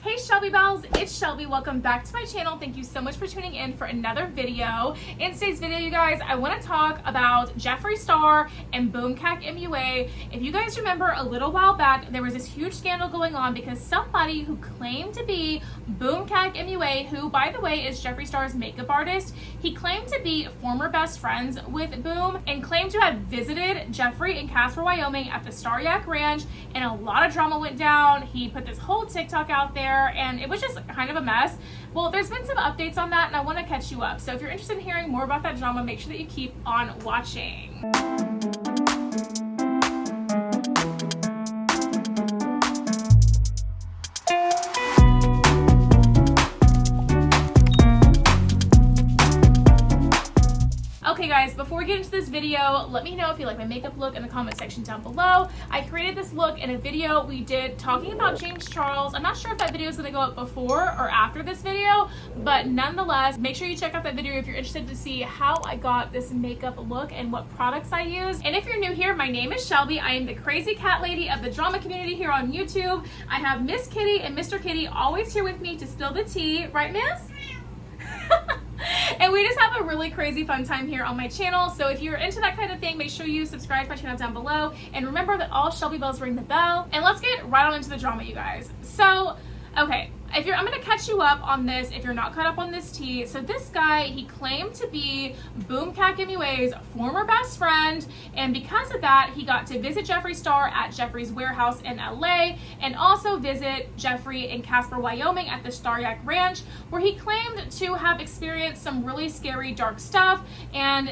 Hey Shelby Bells, it's Shelby. Welcome back to my channel. Thank you so much for tuning in for another video. In today's video, you guys, I want to talk about Jeffree Star and Boomcac MUA. If you guys remember a little while back, there was this huge scandal going on because somebody who claimed to be Boomcac MUA, who by the way is Jeffree Star's makeup artist, he claimed to be former best friends with Boom and claimed to have visited Jeffree in Casper, Wyoming at the Star Yak Ranch, and a lot of drama went down. He put this whole TikTok out there and it was just kind of a mess. Well, there's been some updates on that and I want to catch you up. So if you're interested in hearing more about that drama, make sure that you keep on watching. Okay guys, before we get into this video, let me know if you like my makeup look in the comment section down below. I created this look in a video we did talking about James Charles. I'm not sure if that video is going to go up before or after this video, but nonetheless, make sure you check out that video if you're interested to see how I got this makeup look and what products I used. And if you're new here, my name is Shelby. I am the crazy cat lady of the drama community here on YouTube. I have Miss Kitty and Mr. Kitty always here with me to spill the tea. Right, Miss? And we just have a really crazy fun time here on my channel. So if you're into that kind of thing, make sure you subscribe to my channel down below. And remember that all Shelby bells ring the bell. And let's get right on into the drama, you guys. So, okay. I'm going to catch you up on this if you're not caught up on this tea. So this guy, he claimed to be Boomcac MUA's former best friend, and because of that, he got to visit Jeffree Star at Jeffree's warehouse in LA and also visit Jeffree in Casper, Wyoming at the Star Yak Ranch, where he claimed to have experienced some really scary dark stuff and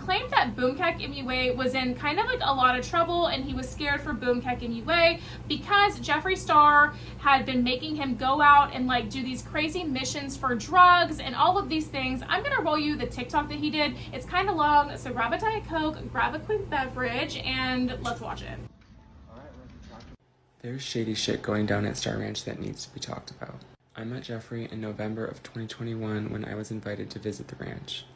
claimed that Boomcac MUA was in kind of like a lot of trouble and he was scared for Boomcac MUA because Jeffree Star had been making him go out and like do these crazy missions for drugs and all of these things. I'm gonna roll you the TikTok that he did. It's kind of long, so grab a Diet Coke, grab a quick beverage, and let's watch it. There's shady shit going down at Star Ranch that needs to be talked about. I met Jeffree in November of 2021 when I was invited to visit the ranch.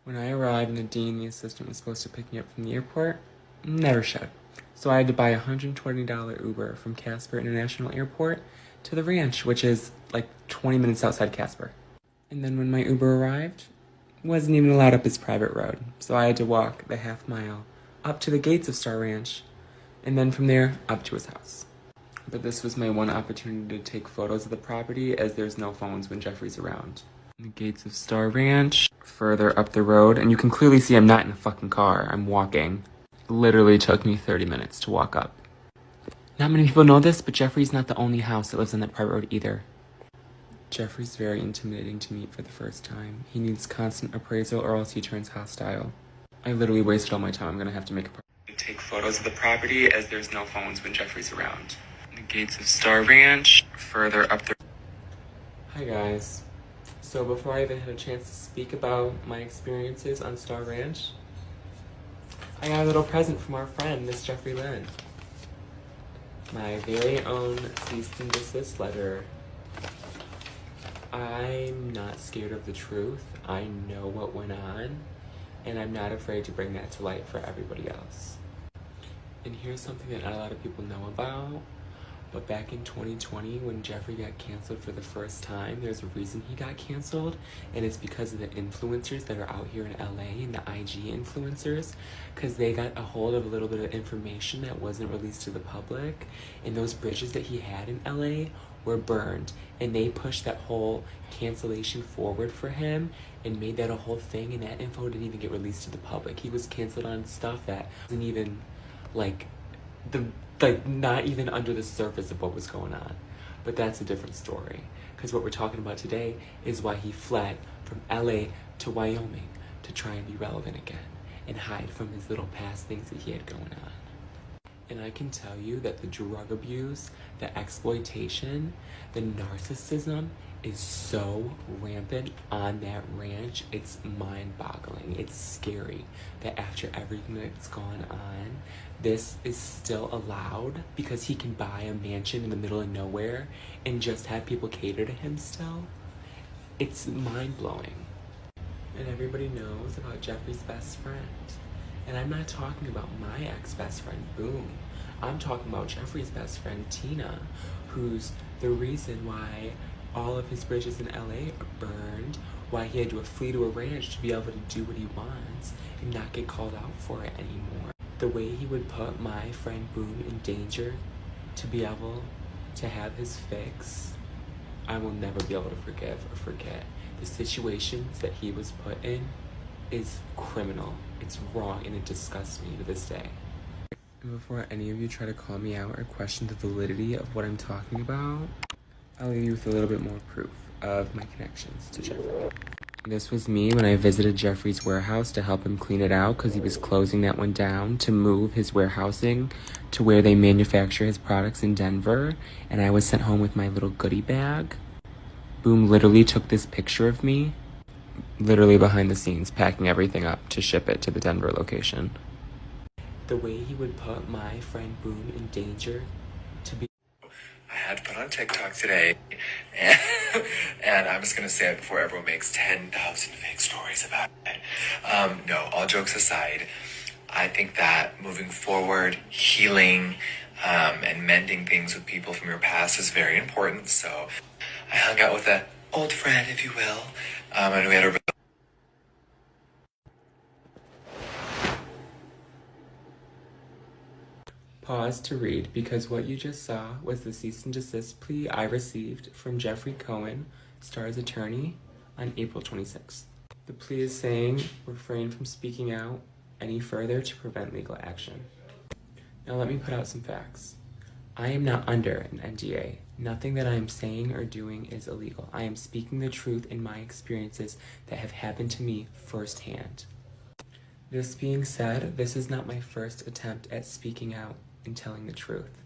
When I arrived, Nadine, the assistant, was supposed to pick me up from the airport, never showed. So I had to buy a $120 Uber from Casper International Airport to the ranch, which is like 20 minutes outside Casper. And then when my Uber arrived, wasn't even allowed up his private road. So I had to walk the half mile up to the gates of Star Ranch, and then from there up to his house. But this was my one opportunity to take photos of the property, as there's no phones when Jeffree's around. The gates of Star Ranch, further up the road, and you can clearly see I'm not in a fucking car, I'm walking. It literally took me 30 minutes to walk up. Not many people know this, but Jeffree's not the only house that lives on that private road either. Jeffree's very intimidating to meet for the first time. He needs constant appraisal or else he turns hostile. I literally wasted all my time. I'm gonna have to make a take photos of the property, as there's no phones when Jeffree's around. The gates of Star Ranch, further up the... Hi guys. So before I even had a chance to speak about my experiences on Star Ranch, I got a little present from our friend, Miss Jeffree Lynn. My very own cease and desist letter. I'm not scared of the truth. I know what went on, and I'm not afraid to bring that to light for everybody else. And here's something that not a lot of people know about, but back in 2020, when Jeffree got canceled for the first time, there's a reason he got canceled, and it's because of the influencers that are out here in LA, and the IG influencers, because they got a hold of a little bit of information that wasn't released to the public, and those bridges that he had in LA were burned, and they pushed that whole cancellation forward for him and made that a whole thing, and that info didn't even get released to the public. He was canceled on stuff that wasn't even not even under the surface of what was going on. But that's a different story, because what we're talking about today is why he fled from LA to Wyoming to try and be relevant again and hide from his little past things that he had going on. And I can tell you that the drug abuse, the exploitation, the narcissism is so rampant on that ranch. It's mind-boggling. It's scary that after everything that's gone on, this is still allowed because he can buy a mansion in the middle of nowhere and just have people cater to him still. It's mind-blowing. And everybody knows about Jeffree's best friend. And I'm not talking about my ex-best friend, Boom. I'm talking about Jeffree's best friend, Tina, who's The reason why all of his bridges in LA are burned, why he had to flee to a ranch to be able to do what he wants and not get called out for it anymore. The way he would put my friend Boom in danger to be able to have his fix, I will never be able to forgive or forget. The situations that he was put in is criminal. It's wrong, and it disgusts me to this day. And before any of you try to call me out or question the validity of what I'm talking about, I'll leave you with a little bit more proof of my connections to Jeffree. This was me when I visited Jeffree's warehouse to help him clean it out because he was closing that one down to move his warehousing to where they manufacture his products in Denver, and I was sent home with my little goodie bag. Boom literally took this picture of me, literally behind the scenes, packing everything up to ship it to the Denver location. The way he would put my friend Boom in danger to be... I had to put on TikTok today, and I'm just going to say it before everyone makes 10,000 fake stories about it. No, all jokes aside, I think that moving forward, healing, and mending things with people from your past is very important. So I hung out with an old friend, if you will, and we had a Pause to read, because what you just saw was the cease and desist plea I received from Jeffree Cohen, Star's attorney, on April 26th. The plea is saying refrain from speaking out any further to prevent legal action. Now let me put out some facts. I am not under an NDA. Nothing that I am saying or doing is illegal. I am speaking the truth in my experiences that have happened to me firsthand. This being said, this is not my first attempt at speaking out and telling the truth.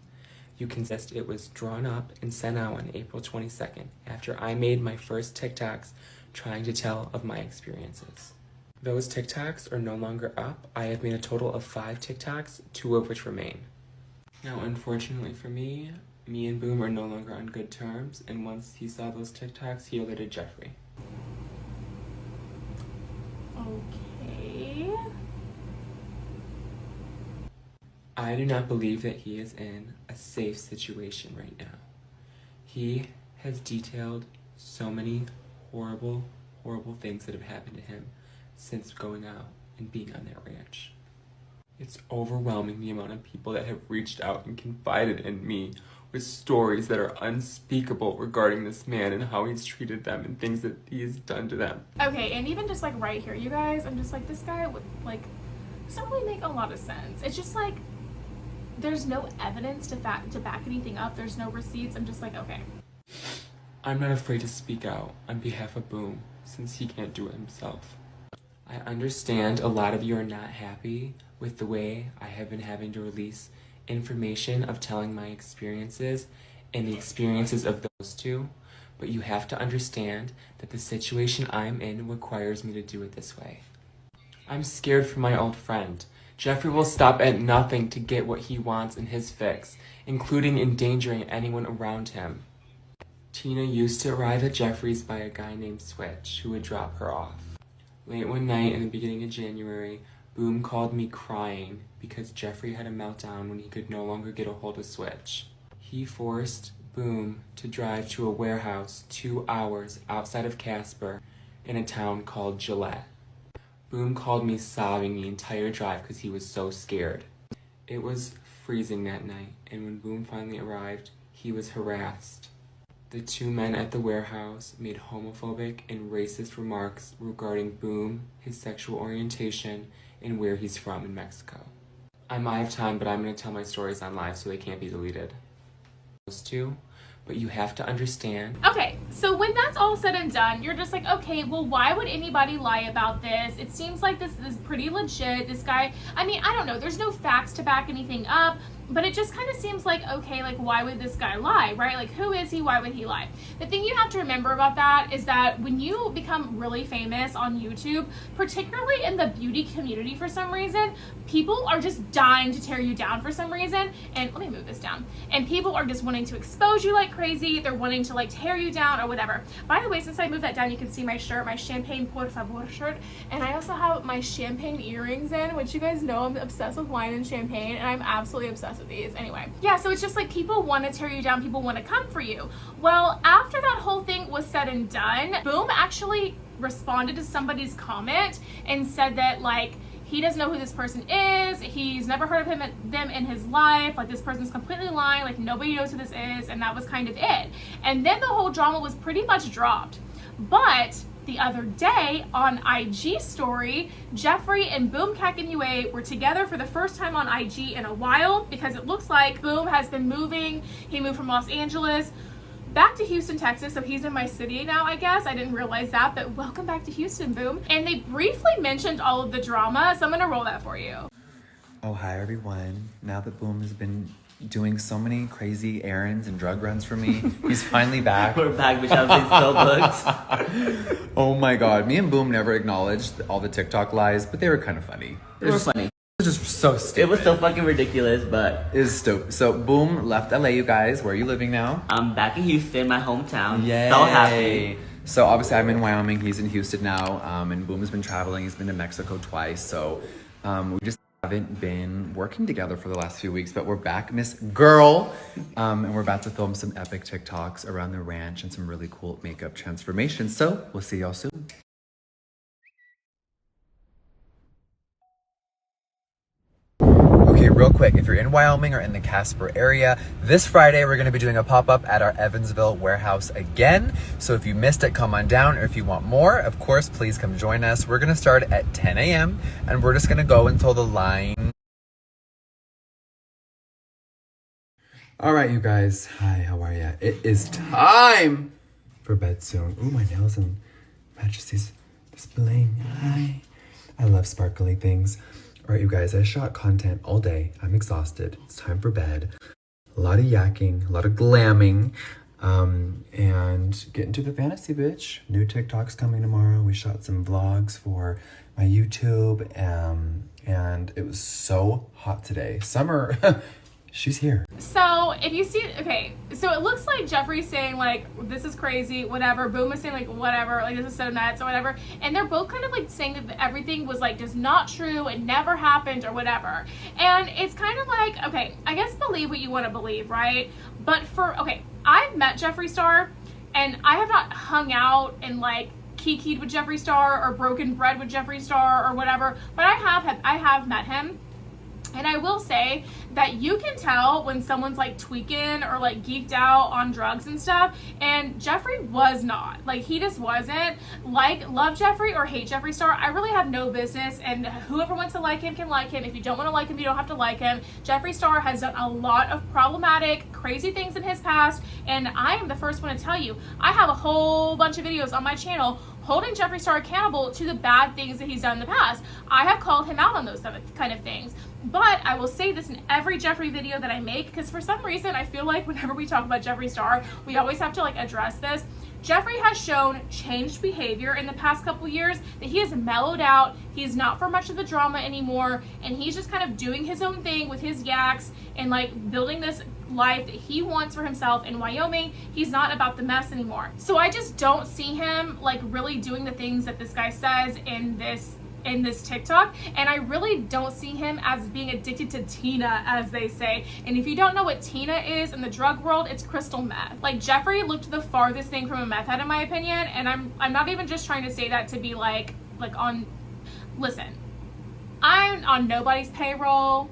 You can see it was drawn up and sent out on April 22nd after I made my first TikToks trying to tell of my experiences. Those TikToks are no longer up. I have made a total of 5 TikToks, 2 of which remain. Now, unfortunately for me and Boom are no longer on good terms, and once he saw those TikToks, he alerted Jeffree. Okay. I do not believe that he is in a safe situation right now. He has detailed so many horrible, horrible things that have happened to him since going out and being on that ranch. It's overwhelming the amount of people that have reached out and confided in me with stories that are unspeakable regarding this man and how he's treated them and things that he has done to them. Okay, and even just like right here, you guys, I'm just like, this guy would like, doesn't really make a lot of sense. It's just like, there's no evidence to back anything up. There's no receipts. I'm just like, okay. I'm not afraid to speak out on behalf of Boom since he can't do it himself. I understand a lot of you are not happy with the way I have been having to release information of telling my experiences and the experiences of those two, but you have to understand that the situation I'm in requires me to do it this way. I'm scared for my old friend. Jeffree will stop at nothing to get what he wants in his fix, including endangering anyone around him. Tina used to arrive at Jeffree's by a guy named Switch, who would drop her off. Late one night in the beginning of January, Boom called me crying because Jeffree had a meltdown when he could no longer get a hold of Switch. He forced Boom to drive to a warehouse 2 hours outside of Casper in a town called Gillette. Boom called me sobbing the entire drive because he was so scared. It was freezing that night, and when Boom finally arrived, he was harassed. The 2 men at the warehouse made homophobic and racist remarks regarding Boom, his sexual orientation, and where he's from in Mexico. I might have time, but I'm going to tell my stories on live so they can't be deleted. Those 2, but you have to understand. Okay, so when that's all said and done, you're just like, okay, well, why would anybody lie about this? It seems like this is pretty legit. This guy, I mean, I don't know. There's no facts to back anything up, but it just kind of seems like, okay, like, why would this guy lie, right? Like, who is he? Why would he lie? The thing you have to remember about that is that when you become really famous on YouTube, particularly in the beauty community for some reason, people are just dying to tear you down for some reason. And let me move this down. And people are just wanting to expose you like crazy. They're wanting to like tear you down or whatever. By the way, since I moved that down, you can see my shirt, my Champagne Por Favor shirt. And I also have my champagne earrings in, which you guys know I'm obsessed with wine and champagne, and I'm absolutely obsessed mess with these. Anyway, yeah, so it's just like people want to tear you down, people want to come for you. Well, after that whole thing was said and done, Boom actually responded to somebody's comment and said that like he doesn't know who this person is, he's never heard of them in his life, like this person's completely lying, like nobody knows who this is, and that was kind of it. And then the whole drama was pretty much dropped. But the other day on IG story, Jeffree and Boom MUA were together for the first time on IG in a while, because it looks like Boom has been moving. He moved from Los Angeles back to Houston, Texas, so he's in my city now, I guess. I didn't realize that, but welcome back to Houston, Boom. And they briefly mentioned all of the drama, so I'm gonna roll that for you. Oh, hi everyone. Now that Boom has been doing so many crazy errands and drug runs for me, he's finally back. We're back, Michelle. It's so booked. Oh my god, me and Boom never acknowledged all the TikTok lies, but they were kind of funny. They were funny. It was just so stupid. It was so fucking ridiculous, but It is stupid. So Boom left LA, you guys. Where are you living now? I'm back in Houston, my hometown. Yay. So happy. So obviously I'm in Wyoming, he's in Houston now, and Boom has been traveling. He's been to Mexico twice, so we just haven't been working together for the last few weeks, but we're back, Miss Girl, and we're about to film some epic TikToks around the ranch and some really cool makeup transformations. So we'll see y'all soon. Okay, real quick, if you're in Wyoming or in the Casper area, this Friday we're going to be doing a pop-up at our Evansville warehouse again. So if you missed it, come on down, or if you want more, of course, please come join us. We're going to start at 10 a.m. and we're just going to go until the line. All right, you guys. Hi, how are ya? It is time for bed soon. Ooh, my nails and Majesty's this bling. Hi. I love sparkly things. All right, you guys, I shot content all day. I'm exhausted. It's time for bed. A lot of yakking, a lot of glamming, and get into the fantasy, bitch. New TikToks coming tomorrow. We shot some vlogs for my YouTube, and it was so hot today. Summer, she's here. So if you see, okay, so it looks like Jeffree's saying like, this is crazy, whatever. Boom is saying like, whatever, like this is so nuts or whatever. And they're both kind of like saying that everything was like just not true, it never happened or whatever. And it's kind of like, okay, I guess believe what you want to believe, right? But okay, I've met Jeffree Star and I have not hung out and like kikied with Jeffree Star or broken bread with Jeffree Star or whatever, but I have met him. And I will say that you can tell when someone's like tweaking or like geeked out on drugs and stuff, and Jeffree was not. Like, he just wasn't. Like, love Jeffree or hate Jeffree Star, I really have no business, and whoever wants to like him can like him. If you don't want to like him, you don't have to like him. Jeffree Star has done a lot of problematic, crazy things in his past, and I am the first one to tell you, I have a whole bunch of videos on my channel holding Jeffree Star accountable to the bad things that he's done in the past. I have called him out on those kind of things. But I will say this in every Jeffree video that I make, because for some reason I feel like whenever we talk about Jeffree Star, we always have to like address this. Jeffree has shown changed behavior in the past couple years, that he has mellowed out, he's not for much of the drama anymore, and he's just kind of doing his own thing with his yaks and like building this life that he wants for himself in Wyoming. He's not about the mess anymore. So I just don't see him like really doing the things that this guy says in this TikTok, and I really don't see him as being addicted to Tina, as they say. And if you don't know what Tina is in the drug world, it's crystal meth. Like, Jeffree looked the farthest thing from a meth head in my opinion, and I'm not even just trying to say that to be like on, listen, I'm on nobody's payroll.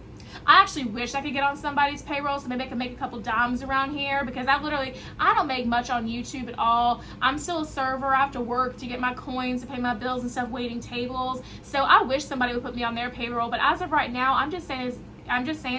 I actually wish I could get on somebody's payroll so maybe I could make a couple dimes around here, because I don't make much on YouTube at all. I'm still a server. I have to work to get my coins, to pay my bills and stuff, waiting tables. So I wish somebody would put me on their payroll, but as of right now, I'm just saying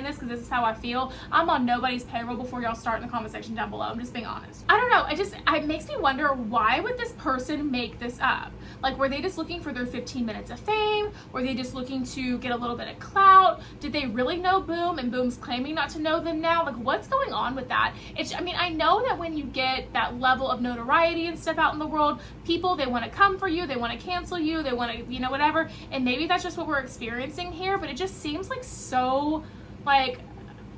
this because this is how I feel. I'm on nobody's payroll before y'all start in the comment section down below. I'm just being honest. I don't know. It makes me wonder, why would this person make this up? Like, were they just looking for their 15 minutes of fame? Were they just looking to get a little bit of clout? Did they really know Boom and Boom's claiming not to know them now? Like, what's going on with that? I know that when you get that level of notoriety and stuff out in the world, people, they want to come for you, they want to cancel you, they want to, whatever. And maybe that's just what we're experiencing here, but it just seems like so, like,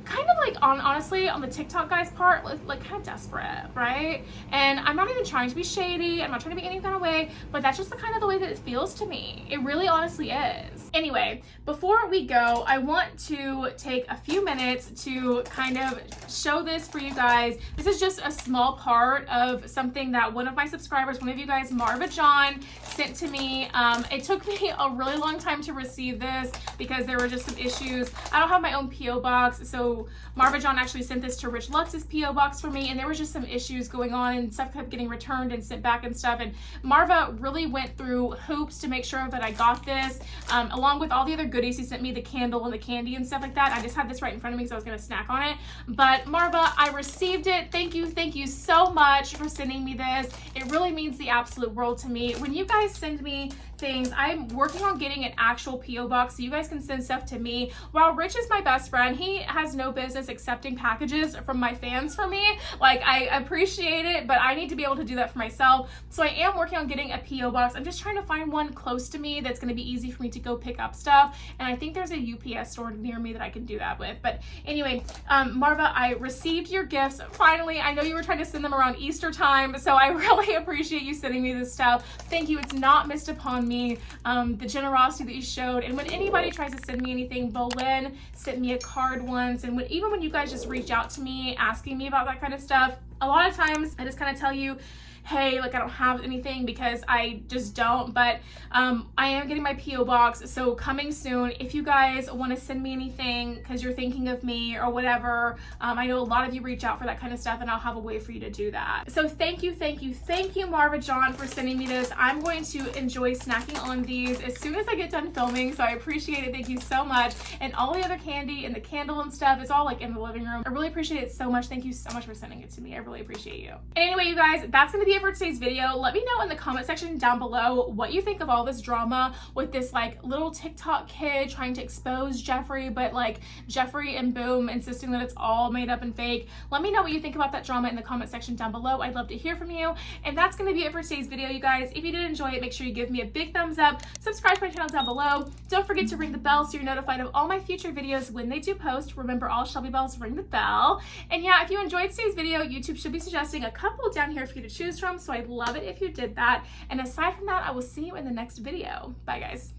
kind of like honestly on the TikTok guys part, like kind of desperate, right? And I'm not even trying to be shady. I'm not trying to be any kind of way, but that's just the kind of the way that it feels to me. It really honestly is. Anyway, before we go, I want to take a few minutes to kind of show this for you guys. This is just a small part of something that one of my subscribers, one of you guys, Marva John, sent to me. It took me a really long time to receive this because there were just some issues. I don't have my own P.O. box, so Marva John actually sent this to Rich Lux's P.O. box for me, and there was just some issues going on and stuff kept getting returned and sent back and stuff, and Marva really went through hoops to make sure that I got this, along with all the other goodies. He sent me the candle and the candy and stuff like that. I just had this right in front of me because I was going to snack on it, but Marva, I received it. Thank you so much for sending me this. It really means the absolute world to me. When you guys send me things, I'm working on getting an actual P.O. box so you guys can send stuff to me. While Rich is my best friend, he has no business accepting packages from my fans for me. Like, I appreciate it, but I need to be able to do that for myself. So I am working on getting a P.O. box. I'm just trying to find one close to me that's going to be easy for me to go pick up stuff. And I think there's a UPS store near me that I can do that with. But anyway, Marva, I received your gifts finally. I know you were trying to send them around Easter time, so I really appreciate you sending me this stuff. Thank you. It's not missed upon me, the generosity that you showed. And when anybody tries to send me anything, Boleyn sent me a card once, and even when you guys just reach out to me asking me about that kind of stuff, a lot of times I just kind of tell you, hey, like I don't have anything because I just don't, but I am getting my P.O. box, so coming soon. If you guys want to send me anything because you're thinking of me or whatever, I know a lot of you reach out for that kind of stuff, and I'll have a way for you to do that. So thank you, Marva John, for sending me this. I'm going to enjoy snacking on these as soon as I get done filming, so I appreciate it. Thank you so much. And all the other candy and the candle and stuff is all like in the living room. I really appreciate it so much. Thank you so much for sending it to me. I really appreciate you. And anyway, you guys, that's going to be it for today's video. Let me know in the comment section down below what you think of all this drama with this like little TikTok kid trying to expose Jeffree, but like Jeffree and Boom insisting that it's all made up and fake. Let me know what you think about that drama in the comment section down below. I'd love to hear from you. And that's going to be it for today's video, you guys. If you did enjoy it, make sure you give me a big thumbs up, subscribe to my channel down below. Don't forget to ring the bell so you're notified of all my future videos when they do post. Remember, all Shelby bells ring the bell. And yeah, if you enjoyed today's video, YouTube should be suggesting a couple down here for you to choose from, so I'd love it if you did that. And aside from that, I will see you in the next video. Bye, guys.